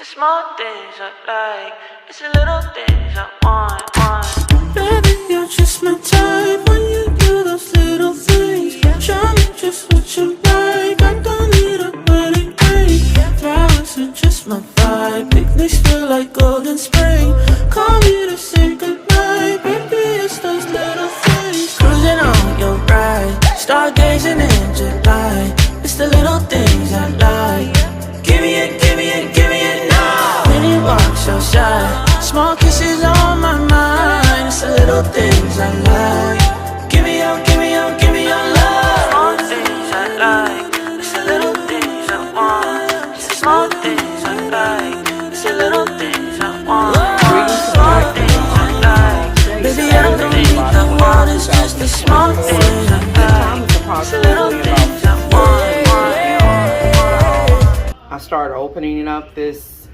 the small things I like, it's the little things I want. Baby, you're just my type when you do those little things. Show me just what you like. I don't need a wedding ring. Flowers are just my vibe. Picnics feel like golden spring. Call me to say goodnight. Baby, it's those little things. Cruising on your ride, stargazing in July. It's the little things I like. Give me it, give me it, give me it now. Many walks outside, small kisses on my mind. It's the little things I like. Give me your, give me your, give me your love. Small things I like, it's the little things I want. It's the small things I like, it's the little things I want. Small things I like, Baby, I don't need the one, it's just the small things I like. it's the little things I want. I started opening up this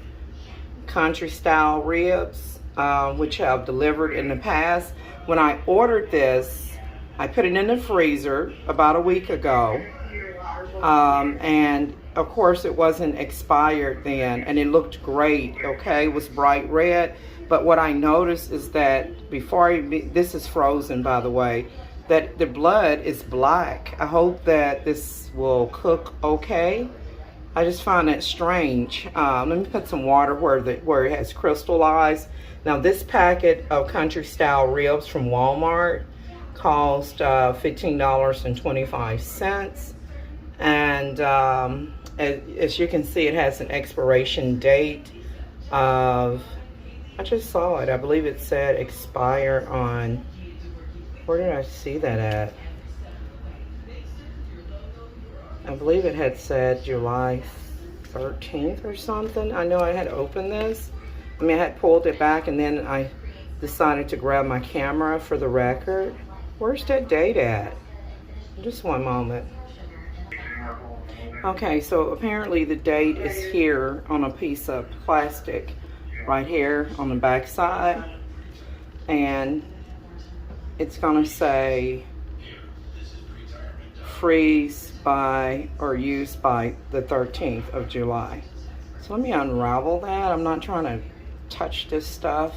country style ribs, which I've delivered in the past. When I ordered this, I put it in the freezer about a week ago, and of course it wasn't expired then, and it looked great. Okay, it was bright red, but what I noticed is that this is frozen, by the way, that the blood is black. I hope that this will cook okay. I just find that strange. Let me put some water where it has crystallized. Now this packet of country style ribs from Walmart cost $15.25, and as you can see, it has an expiration date of, I just saw it, I believe it said expire on, where did I see that at? I believe it had said July 13th or something. I know I had opened this. I mean, I had pulled it back, and then I decided to grab my camera for the record. Where's that date at? Just one moment. Okay, so apparently the date is here on a piece of plastic right here on the back side, and it's gonna say freeze by or used by the 13th of July. So let me unravel that. I'm not trying to touch this stuff,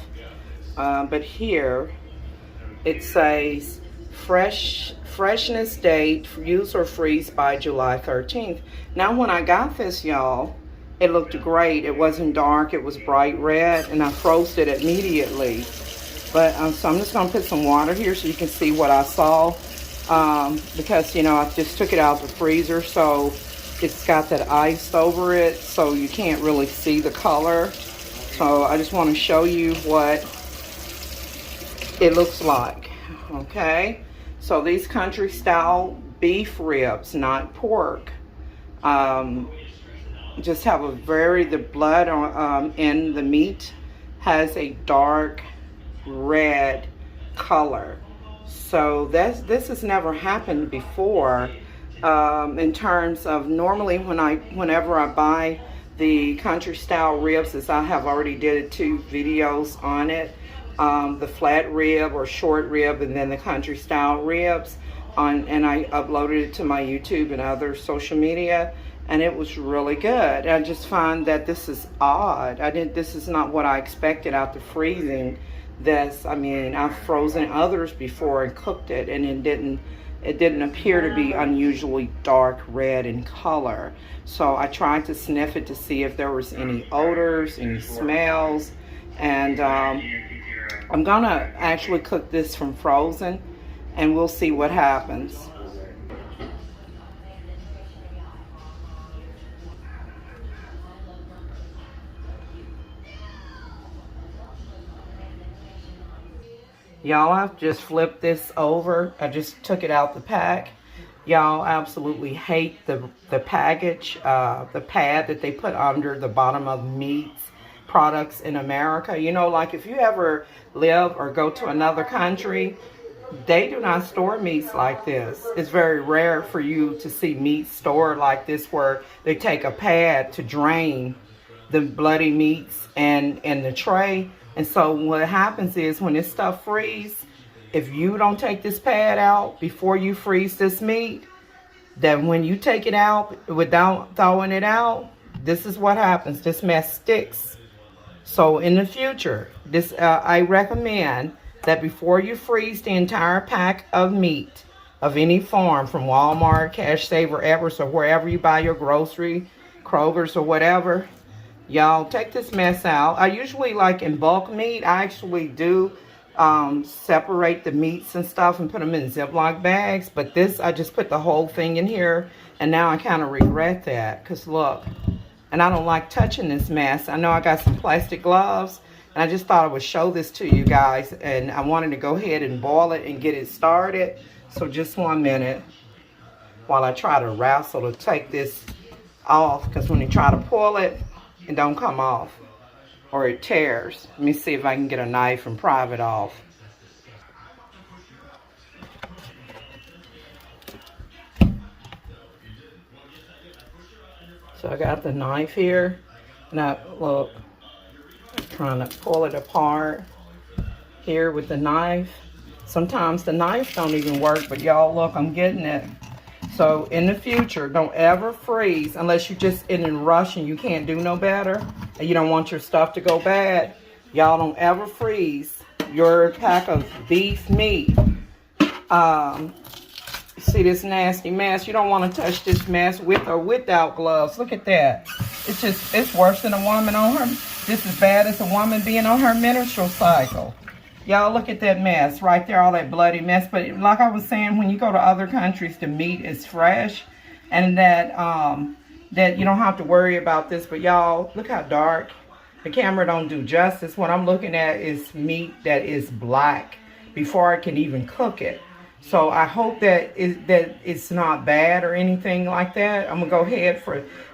but here it says freshness date, use or freeze by July 13th. Now when I got this, y'all, it looked great. It wasn't dark, it was bright red, and I froze it immediately. But so I'm just gonna put some water here so you can see what I saw. Because, you know, I just took it out of the freezer, so it's got that ice over it, so you can't really see the color. So I just want to show you what it looks like. Okay, so these country style beef ribs, not pork, just have the blood in the meat has a dark red color. So this has never happened before, in terms of normally whenever I buy the country style ribs, as I have already did 2 videos on it, the flat rib or short rib, and then the country style ribs, and I uploaded it to my YouTube and other social media, and it was really good. I just find that this is odd. This is not what I expected after freezing this. I mean, I've frozen others before and cooked it, and it didn't appear to be unusually dark red in color. So I tried to sniff it to see if there was any odors, any smells, and I'm gonna actually cook this from frozen, and we'll see what happens. Y'all, I've just flipped this over. I just took it out the pack. Y'all, absolutely hate the package, the pad that they put under the bottom of meats products in America. You know, like if you ever live or go to another country, they do not store meats like this. It's very rare for you to see meat stored like this, where they take a pad to drain the bloody meats and the tray. And so what happens is when this stuff freezes, if you don't take this pad out before you freeze this meat, then when you take it out without throwing it out, this is what happens. This mess sticks. So in the future, I recommend that before you freeze the entire pack of meat of any farm, from Walmart, Cash Saver, Everest, or wherever you buy your grocery, Kroger's or whatever, y'all take this mess out. I usually, like in bulk meat, I actually do separate the meats and stuff and put them in Ziploc bags. But this, I just put the whole thing in here, and now I kind of regret that, because look, and I don't like touching this mess. I know I got some plastic gloves, and I just thought I would show this to you guys, and I wanted to go ahead and boil it and get it started. So just 1 minute while I try to wrestle to take this off, because when you try to pull it, it don't come off, or it tears. Let me see if I can get a knife and pry it off. So I got the knife here. Now look, I'm trying to pull it apart here with the knife. Sometimes the knife don't even work, but y'all look, I'm getting it. So in the future, don't ever freeze unless you're just in a rush and you can't do no better and you don't want your stuff to go bad. Y'all don't ever freeze your pack of beef meat. See this nasty mess? You don't want to touch this mess with or without gloves. Look at that. It's worse than a woman on her, just as bad as a woman being on her menstrual cycle. Y'all look at that mess right there, all that bloody mess. But like I was saying, when you go to other countries, the meat is fresh, and that you don't have to worry about this. But y'all, look how dark. The camera don't do justice. What I'm looking at is meat that is black before I can even cook it. So I hope that it's not bad or anything like that. I'm gonna go ahead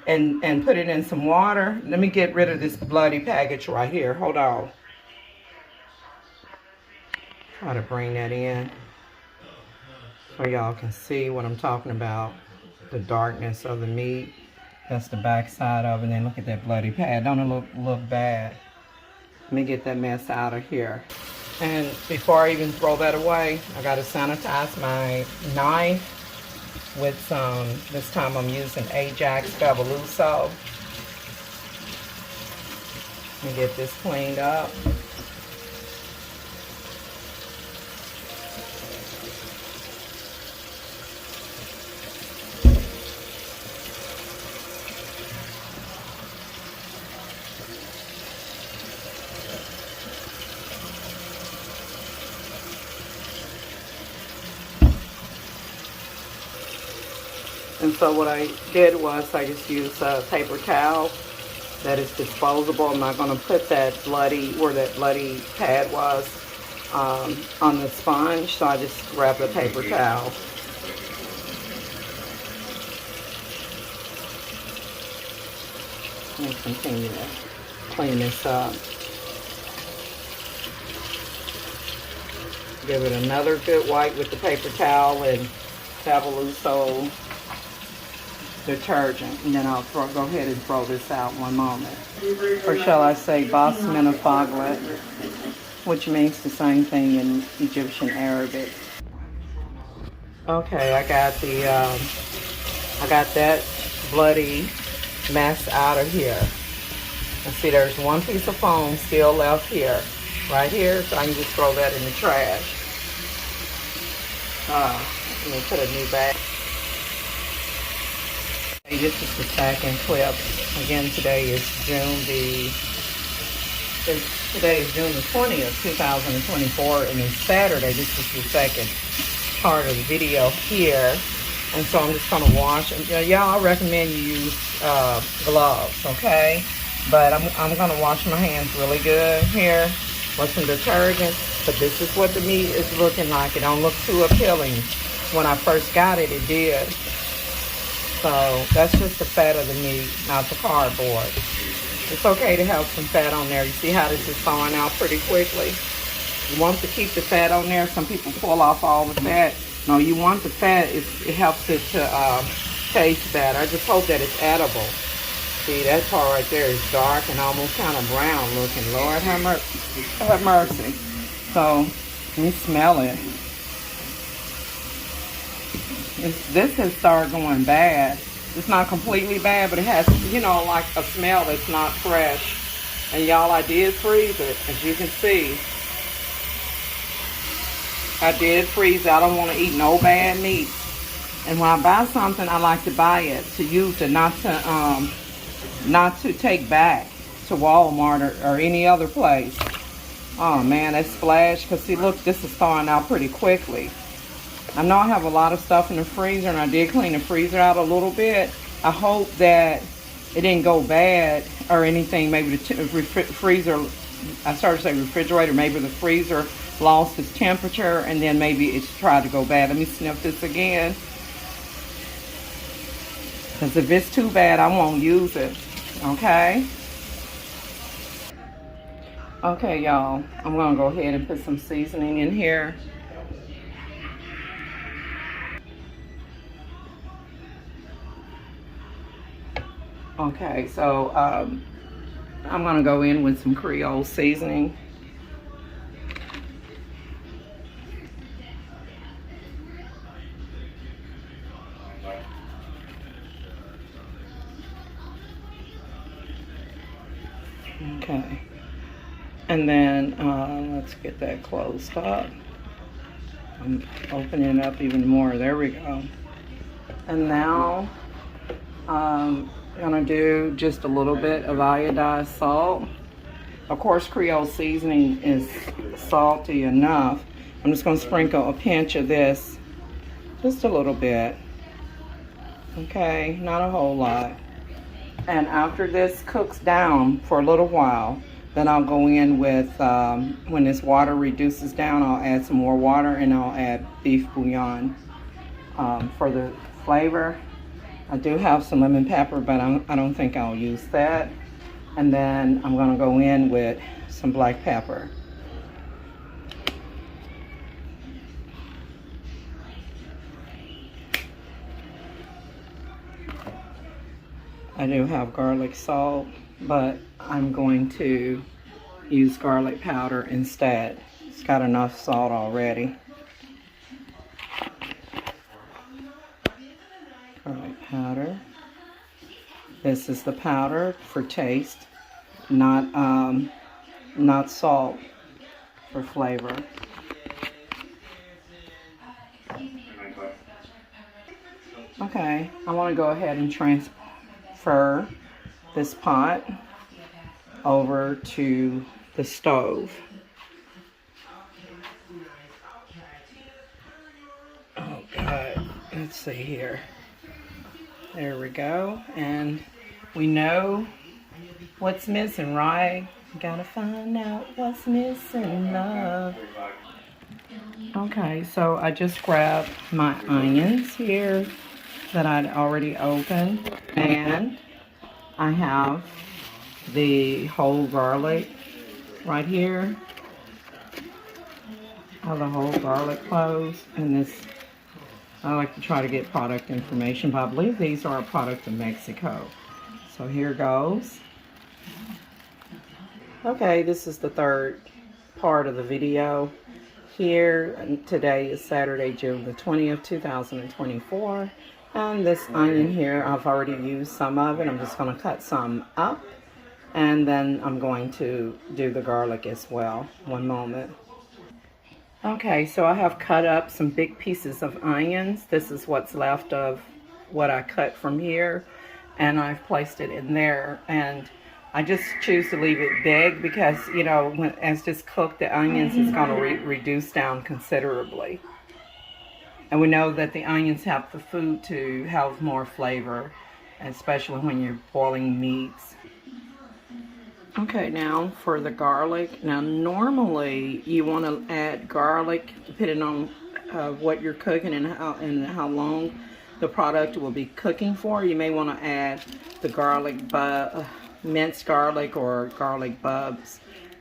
and put it in some water. Let me get rid of this bloody package right here. Hold on. Try to bring that in so y'all can see what I'm talking about. The darkness of the meat. That's the back side of it. And then look at that bloody pad. Don't it look bad? Let me get that mess out of here. And before I even throw that away, I gotta sanitize my knife with some, this time I'm using Ajax Fabuloso. Let me get this cleaned up. And so what I did was I just used a paper towel that is disposable. I'm not going to put that bloody, where that bloody pad was, on the sponge. So I just grab the paper towel. And continue to clean this up. Give it another good wipe with the paper towel and Fabuloso detergent, and then I'll go ahead and throw this out one moment. Or shall I say basmati faglet, which means the same thing in Egyptian Arabic. Okay, I got that bloody mess out of here. And see, there's one piece of foam still left here, right here, so I can just throw that in the trash. Let me put a new bag. This is the second clip. Again, today is June the 20th, 2024, and it's Saturday. This is the second part of the video here. And so I'm just gonna wash. Y'all, I recommend you use gloves, okay? But I'm gonna wash my hands really good here with some detergent. But this is what the meat is looking like. It don't look too appealing. When I first got it, it did. So that's just the fat of the meat, not the cardboard. It's okay to have some fat on there. You see how this is thawing out pretty quickly? You want to keep the fat on there. Some people pull off all the fat. No, you want the fat. It helps it to taste better. I just hope that it's edible. See, that part right there is dark and almost kind of brown looking. Lord have mercy. So, let me smell it. This has started going bad. It's not completely bad, but it has, you know, like a smell that's not fresh. And y'all, I did freeze it, as you can see. I did freeze it. I don't want to eat no bad meat. And when I buy something, I like to buy it to use it, not to take back to Walmart or any other place. Oh man, that splash. Because see, look, this is thawing out pretty quickly. I know I have a lot of stuff in the freezer, and I did clean the freezer out a little bit. I hope that it didn't go bad or anything. Maybe the freezer, I started to say refrigerator, maybe the freezer lost its temperature, and then maybe it's tried to go bad. Let me sniff this again. Because if it's too bad, I won't use it. Okay? Okay, y'all. I'm going to go ahead and put some seasoning in here. Okay, so I'm going to go in with some Creole seasoning. Okay, and then let's get that closed up. I'm opening it up even more. There we go. And now I'm gonna do just a little bit of iodized salt. Of course, Creole seasoning is salty enough. I'm just gonna sprinkle a pinch of this, just a little bit. Okay, not a whole lot. And after this cooks down for a little while, then I'll go in with, when this water reduces down, I'll add some more water, and I'll add beef bouillon for the flavor. I do have some lemon pepper, but I don't think I'll use that. And then I'm gonna go in with some black pepper. I do have garlic salt, but I'm going to use garlic powder instead. It's got enough salt already. Garlic powder. This is the powder for taste, not salt for flavor. Okay, I want to go ahead and transfer this pot over to the stove. Oh God, let's see here. There we go, and we know what's missing, right? Gotta find out what's missing, love. Okay, so I just grabbed my onions here that I'd already opened, and I have the whole garlic right here. I have the whole garlic cloves, and this, I like to try to get product information, but I believe these are a product of Mexico. So here goes. Okay, this is the third part of the video here, and today is Saturday, June the 20th, 2024. And this onion here, I've already used some of it. I'm just going to cut some up, and then I'm going to do the garlic as well. One moment. Okay, so I have cut up some big pieces of onions. This is what's left of what I cut from here, and I've placed it in there. And I just choose to leave it big because, you know, as this cooked, the onions is going to reduce down considerably. And we know that the onions help the food to have more flavor, especially when you're boiling meats. Okay, now for the garlic. Now normally you want to add garlic depending on what you're cooking and how long the product will be cooking for. You may want to add the garlic, minced garlic or garlic bulbs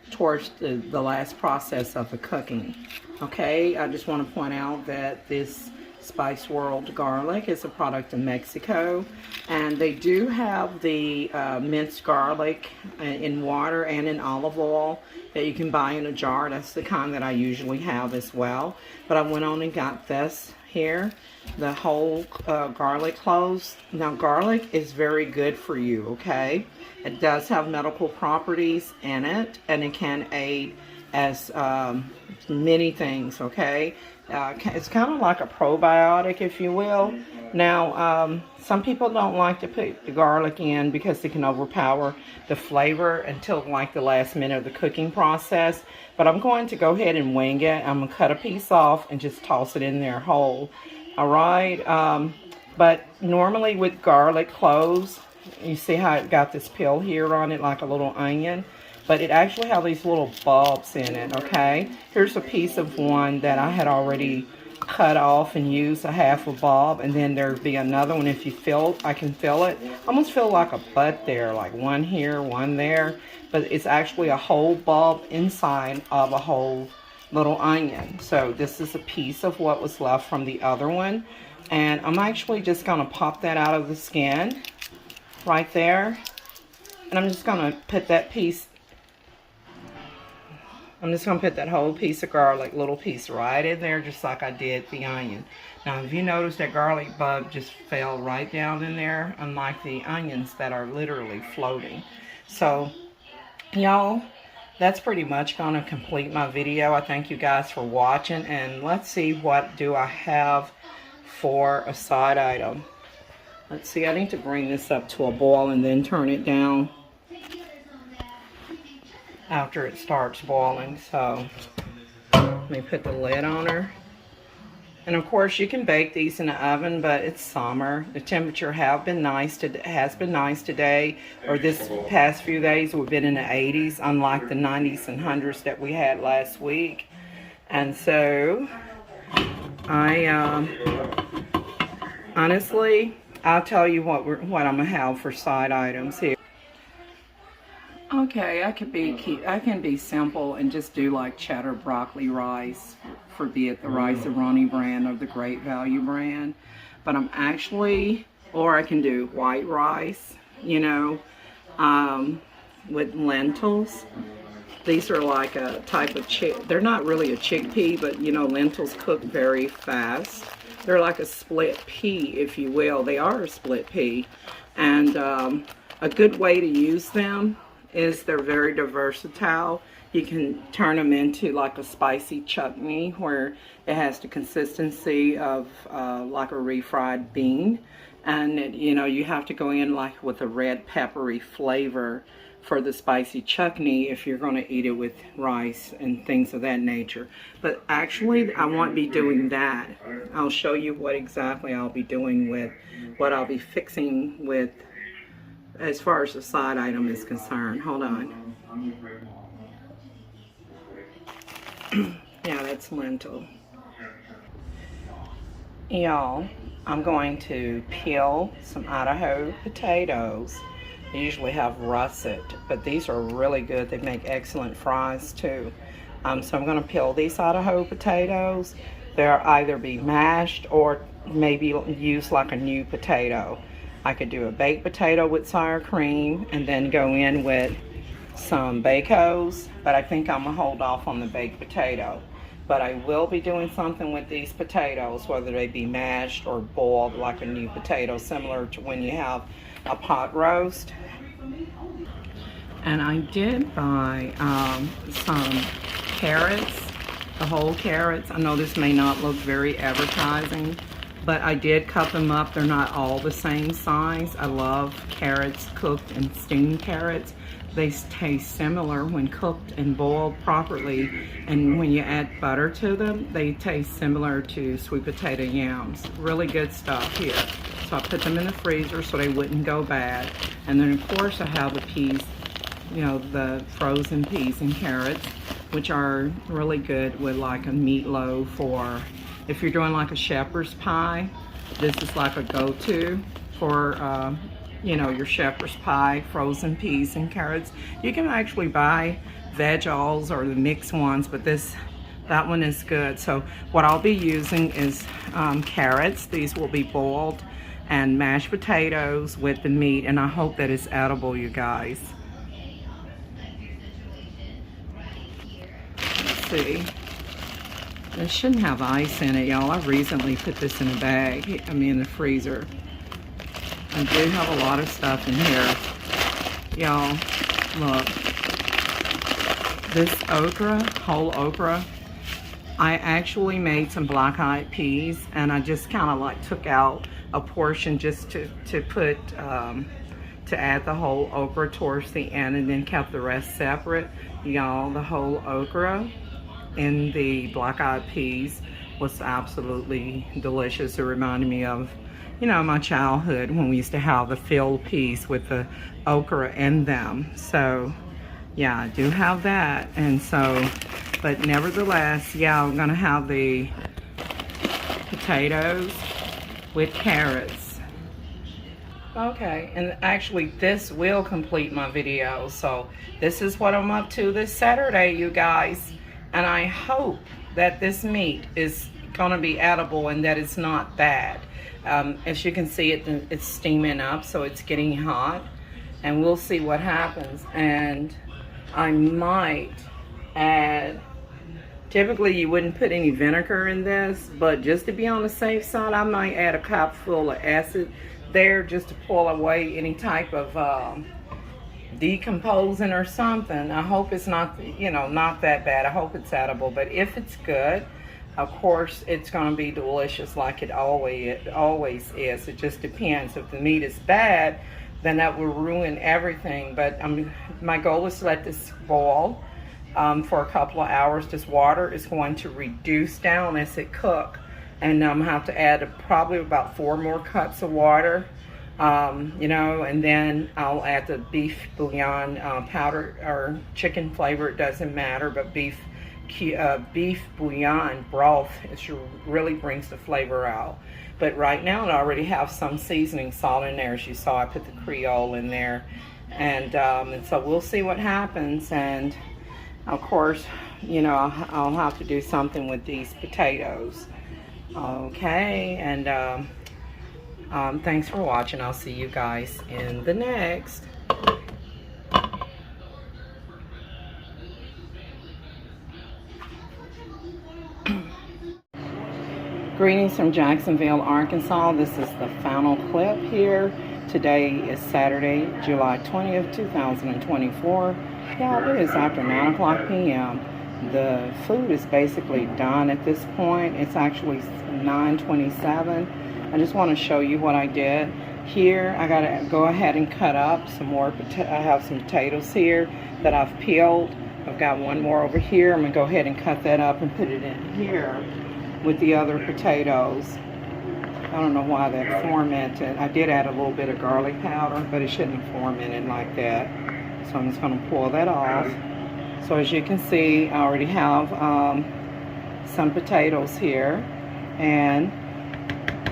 towards the last process of the cooking. Okay, I just want to point out that this Spice World garlic is a product of Mexico, and they do have the minced garlic in water and in olive oil that you can buy in a jar. That's the kind that I usually have as well, but I went on and got this here, the whole garlic cloves. Now garlic is very good for you, okay? It does have medical properties in it, and it can aid as many things, okay? It's kind of like a probiotic, if you will. Now, some people don't like to put the garlic in because it can overpower the flavor until like the last minute of the cooking process. But I'm going to go ahead and wing it. I'm going to cut a piece off and just toss it in there whole. All right. But normally with garlic cloves, you see how it got this peel here on it like a little onion? But it actually has these little bulbs in it, okay? Here's a piece of one that I had already cut off and used a half a bulb, and then there'd be another one. If you feel, I can feel it. I almost feel like a bud there, like one here, one there. But it's actually a whole bulb inside of a whole little onion. So this is a piece of what was left from the other one. And I'm actually just gonna pop that out of the skin right there. And I'm just gonna put that piece, I'm just going to put that whole piece of garlic, little piece right in there, just like I did the onion. Now, if you notice, that garlic bulb just fell right down in there, unlike the onions that are literally floating. So, y'all, that's pretty much going to complete my video. I thank you guys for watching, and let's see what do I have for a side item. Let's see, I need to bring this up to a boil and then turn it down after it starts boiling. So let me put the lid on her. And of course you can bake these in the oven, but it's summer. The temperature has been nice today, or this past few days we've been in the 80s, unlike the 90s and 100s that we had last week. And so honestly, I'll tell you what I'm gonna have for side items here. Okay, I can be simple and just do like cheddar broccoli rice, for be it the Rice-A-Roni brand or the Great Value brand. But I'm actually, or I can do white rice, you know, with lentils. These are like a type of they're not really a chickpea, but you know, lentils cook very fast. They're like a split pea, if you will. They are a split pea. And a good way to use them is they're very versatile. You can turn them into like a spicy chutney where it has the consistency of like a refried bean, and you know, you have to go in like with a red peppery flavor for the spicy chutney if you're going to eat it with rice and things of that nature. But actually I won't be doing that. I'll show you what exactly I'll be doing with what I'll be fixing with as far as the side item is concerned. Hold on. Yeah, that's lentil. Y'all, I'm going to peel some Idaho potatoes. I usually have russet, but these are really good. They make excellent fries too. So I'm going to peel these Idaho potatoes. They'll either be mashed or maybe use like a new potato. I could do a baked potato with sour cream and then go in with some Bacos, but I think I'm gonna hold off on the baked potato. But I will be doing something with these potatoes, whether they be mashed or boiled like a new potato, similar to when you have a pot roast. And I did buy some carrots, the whole carrots. I know this may not look very advertising, but I did cut them up. They're not all the same size. I love carrots, cooked and steamed carrots. They taste similar when cooked and boiled properly, and when you add butter to them, they taste similar to sweet potato yams. Really good stuff here. So I put them in the freezer so they wouldn't go bad. And then of course I have the peas, you know, the frozen peas and carrots, which are really good with like a meatloaf, or if you're doing like a shepherd's pie, this is like a go-to for you know, your shepherd's pie, frozen peas and carrots. You can actually buy veg-alls or the mixed ones, but that one is good. So what I'll be using is carrots. These will be boiled, and mashed potatoes with the meat, and I hope that it's edible, you guys. Let's see. It shouldn't have ice in it, y'all. I recently put this in a bag, in the freezer. I do have a lot of stuff in here. Y'all, look. This okra, whole okra, I actually made some black-eyed peas, and I just kind of like took out a portion just to put, to add the whole okra towards the end, and then kept the rest separate. Y'all, the whole okra and the black-eyed peas was absolutely delicious. It reminded me of, you know, my childhood when we used to have the filled peas with the okra in them. So yeah, I do have that. And so, but nevertheless, yeah, I'm gonna have the potatoes with carrots. Okay, and actually this will complete my video. So this is what I'm up to this Saturday, you guys. And I hope that this meat is gonna be edible and that it's not bad. As you can see, it's steaming up, so it's getting hot. And we'll see what happens. And I might add, typically you wouldn't put any vinegar in this, but just to be on the safe side, I might add a cup full of acid there just to pull away any type of decomposing or something. I hope it's not, you know, not that bad. I hope it's edible, but if it's good, of course it's going to be delicious like it always is. It just depends. If the meat is bad, then that will ruin everything. But my goal is to let this boil for a couple of hours. This water is going to reduce down as it cooks, and I'm gonna have to add probably about 4 more cups of water, you know, and then I'll add the beef bouillon powder or chicken flavor. It doesn't matter, but beef bouillon broth, it really brings the flavor out. But right now I already have some seasoning salt in there. As you saw, I put the Creole in there, and so we'll see what happens. And of course, you know, I'll have to do something with these potatoes. Okay, and thanks for watching. I'll see you guys in the next. Greetings from Jacksonville, Arkansas. This is the final clip here. Today is Saturday, July 20th, 2024. Yeah, it is after 9 o'clock p.m. The food is basically done at this point. It's actually 9:27. I just want to show you what I did. Here, I got to go ahead and cut up some more. I have some potatoes here that I've peeled. I've got one more over here. I'm going to go ahead and cut that up and put it in here with the other potatoes. I don't know why that fermented. I did add a little bit of garlic powder, but it shouldn't have fermented like that. So I'm just going to pull that off. So as you can see, I already have some potatoes here, and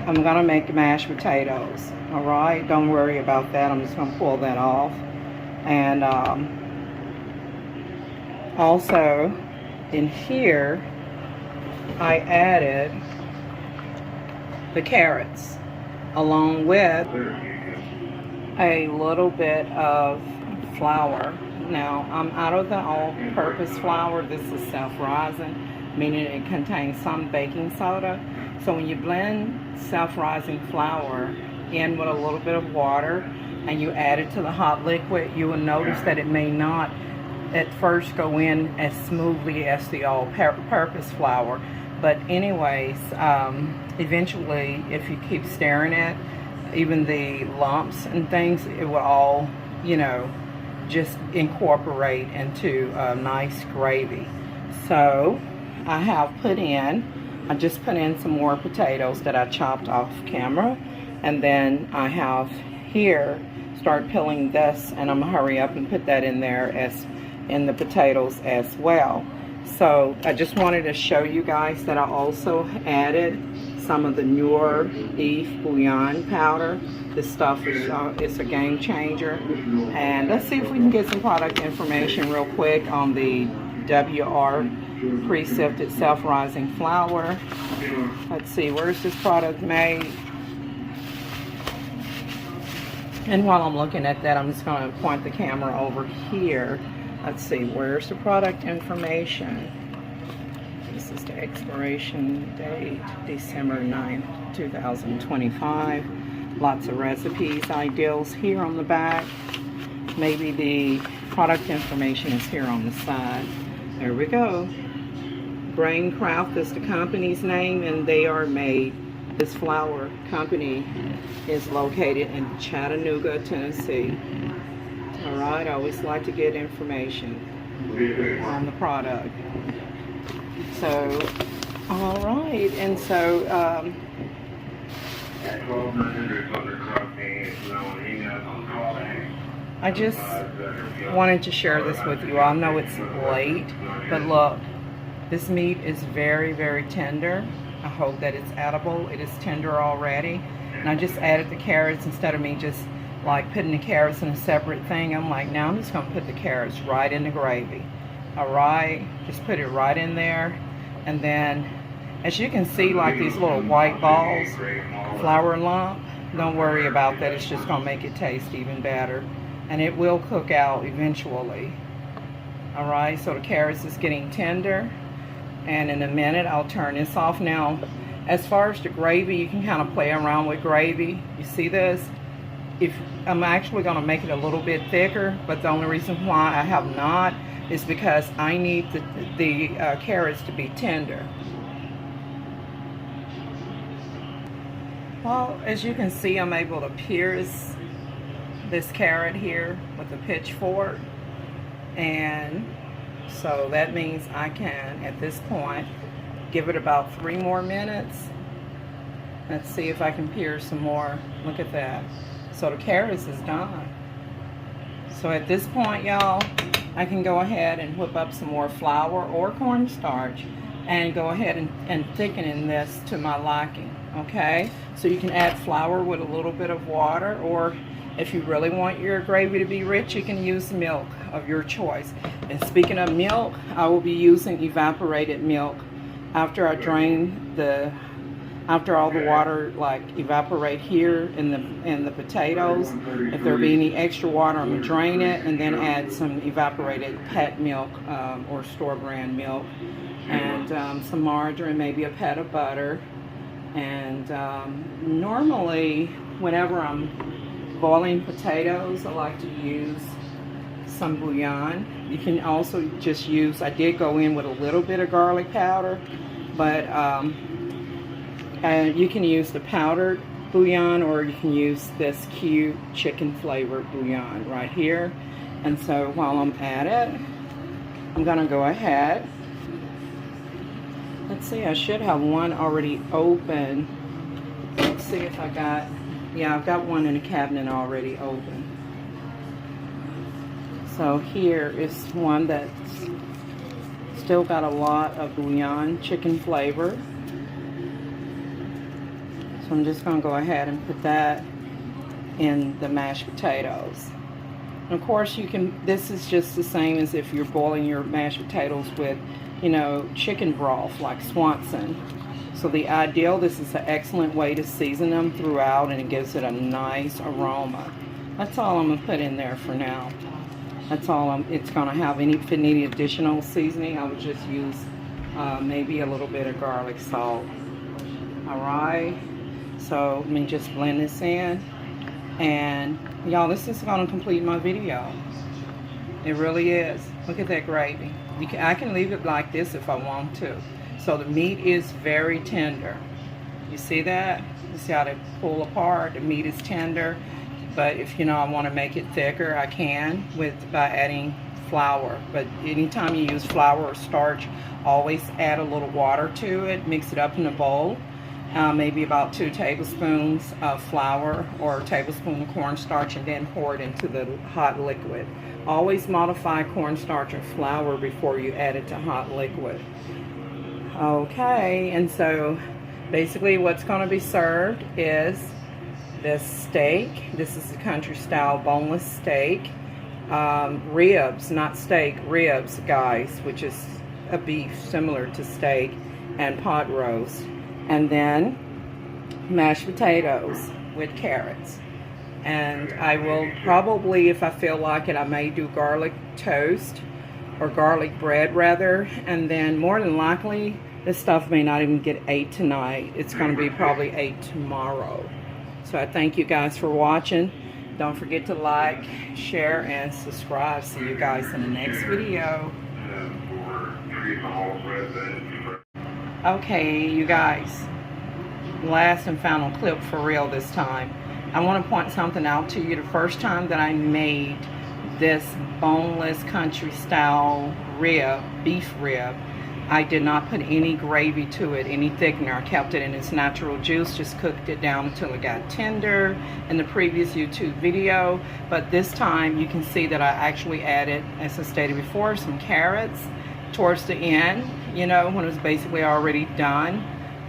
I'm going to make mashed potatoes. All right, don't worry about that. I'm just going to pull that off. And also in here, I added the carrots along with a little bit of flour. Now, I'm out of the all-purpose flour. This is self-rising, meaning it contains some baking soda. So when you blend self-rising flour in with a little bit of water and you add it to the hot liquid, you will notice that it may not at first go in as smoothly as the all-purpose flour. But anyways, eventually, if you keep stirring it, even the lumps and things, it will all, you know, just incorporate into a nice gravy. So I just put in some more potatoes that I chopped off camera, and then I have here start peeling this, and I'm gonna hurry up and put that in there as in the potatoes as well. So I just wanted to show you guys that I also added some of the newer beef bouillon powder. This stuff is it's a game changer. And let's see if we can get some product information real quick on the WR pre-sifted self-rising flour. Let's see, where's this product made? And while I'm looking at that, I'm just going to point the camera over here. Let's see, where's the product information? Let's This is the expiration date, December 9th, 2025. Lots of recipes, ideals here on the back. Maybe the product information is here on the side. There we go. Braincraft is the company's name, and they are made. This flour company is located in Chattanooga, Tennessee. Alright, I always like to get information on the product. So, alright, and so, I just wanted to share this with you. I know it's late, but look, this meat is very, very tender. I hope that it's edible. It is tender already. And I just added the carrots instead of me just like putting the carrots in a separate thing. I'm like, now I'm just going to put the carrots right in the gravy. Alright, just put it right in there. And then, as you can see, like these little white balls, flour lump, don't worry about that. It's just going to make it taste even better. And it will cook out eventually. Alright, so the carrots is getting tender. And in a minute, I'll turn this off. Now, as far as the gravy, you can kind of play around with gravy. You see this? If I'm actually going to make it a little bit thicker, but the only reason why I have not is because I need the carrots to be tender. Well, as you can see, I'm able to pierce this carrot here with a pitchfork, and so that means I can, at this point, give it about 3 more minutes. Let's see if I can pierce some more. Look at that. So the carrots is done. So at this point, y'all, I can go ahead and whip up some more flour or cornstarch and go ahead and thicken this to my liking. Okay? So you can add flour with a little bit of water, or if you really want your gravy to be rich, you can use milk of your choice. And speaking of milk, I will be using evaporated milk after I drain after all the water like evaporate here in the potatoes. If there be any extra water, I'm gonna drain it and then add some evaporated pet milk or store brand milk, and some margarine, maybe a pat of butter. And normally, whenever I'm boiling potatoes, I like to use some bouillon. You can also just use, I did go in with a little bit of garlic powder, but you can use the powdered bouillon, or you can use this cute chicken flavored bouillon right here. And so while I'm at it, I'm gonna go ahead. Let's see, I should have one already open. Let's see if I got, yeah, I've got one in the cabinet already open. So here is one that's still got a lot of bouillon chicken flavor. So I'm just going to go ahead and put that in the mashed potatoes. And of course, you can, this is just the same as if you're boiling your mashed potatoes with, you know, chicken broth like Swanson. So the ideal, this is an excellent way to season them throughout, and it gives it a nice aroma. That's all I'm going to put in there for now. That's all it's going to have. If it needed additional seasoning, I would just use maybe a little bit of garlic salt. Alright, so let me just blend this in. And y'all, this is going to complete my video. It really is. Look at that gravy. I can leave it like this if I want to. So the meat is very tender. You see that? You see how they pull apart? The meat is tender. But if, you know, I want to make it thicker, I can by adding flour. But anytime you use flour or starch, always add a little water to it. Mix it up in a bowl. Maybe about 2 tablespoons of flour or a tablespoon of cornstarch, and then pour it into the hot liquid. Always modify cornstarch or flour before you add it to hot liquid. Okay, and so basically what's going to be served is this steak. This is a country style boneless steak. Ribs, not steak, ribs, guys, which is a beef similar to steak, and pot roast. And then mashed potatoes with carrots. And I will probably, if I feel like it, I may do garlic toast, or garlic bread rather. And then more than likely, This stuff may not even get ate tonight. It's going to be probably ate tomorrow. So I thank you guys for watching. Don't forget to like, share, and subscribe. See you guys in the next video. Okay, you guys. Last and final clip for real this time. I want to point something out to you. The first time that I made this boneless country style rib, beef rib, I did not put any gravy to it, any thickener. I kept it in its natural juice, just cooked it down until it got tender in the previous YouTube video. But this time you can see that I actually added, as I stated before, some carrots towards the end, you know, when it was basically already done.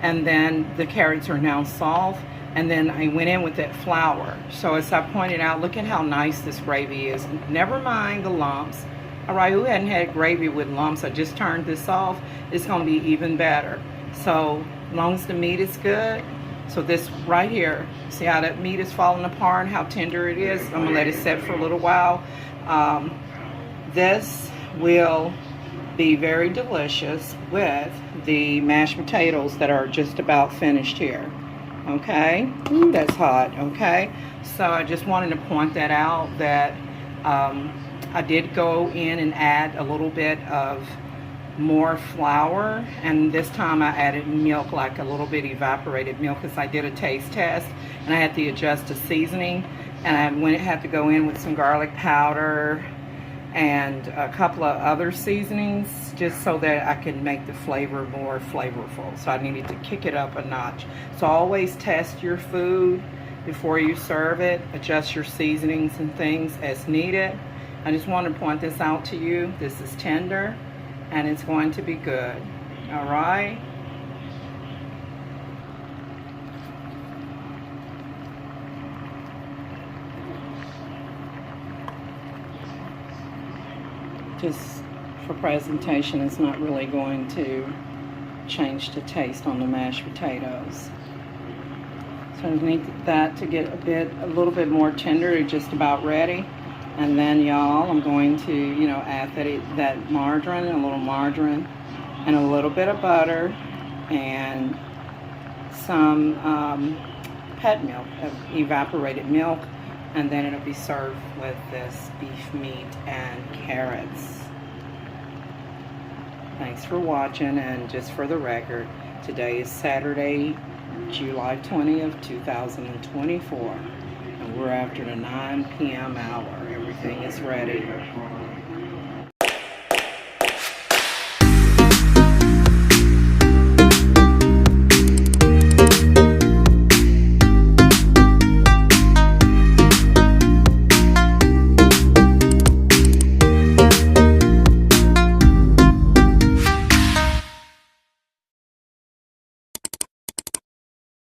And then the carrots are now soft. And then I went in with that flour. So as I pointed out, look at how nice this gravy is. Never mind the lumps. All right, who hadn't had gravy with lumps? I just turned this off. It's going to be even better. So as long as the meat is good. So this right here, see how that meat is falling apart and how tender it is? I'm going to let it set for a little while. This will be very delicious with the mashed potatoes that are just about finished here. Okay, ooh, that's hot. Okay, so I just wanted to point that out, that I did go in and add a little bit of more flour, and this time I added milk, like a little bit evaporated milk, because I did a taste test and I had to adjust the seasoning, and I had to go in with some garlic powder and a couple of other seasonings just so that I can make the flavor more flavorful. So I needed to kick it up a notch. So always test your food before you serve it. Adjust your seasonings and things as needed. I just want to point this out to you. This is tender and it's going to be good. All right. Just for presentation, it's not really going to change the taste on the mashed potatoes. So I need that to get a little bit more tender. It's just about ready. And then, y'all, I'm going to, you know, add that margarine, a little margarine, and a little bit of butter, and some pet milk, evaporated milk. And then it'll be served with this beef meat and carrots. Thanks for watching, and just for the record, today is Saturday, July 20th, 2024, and we're after the 9 p.m. hour. Everything is ready.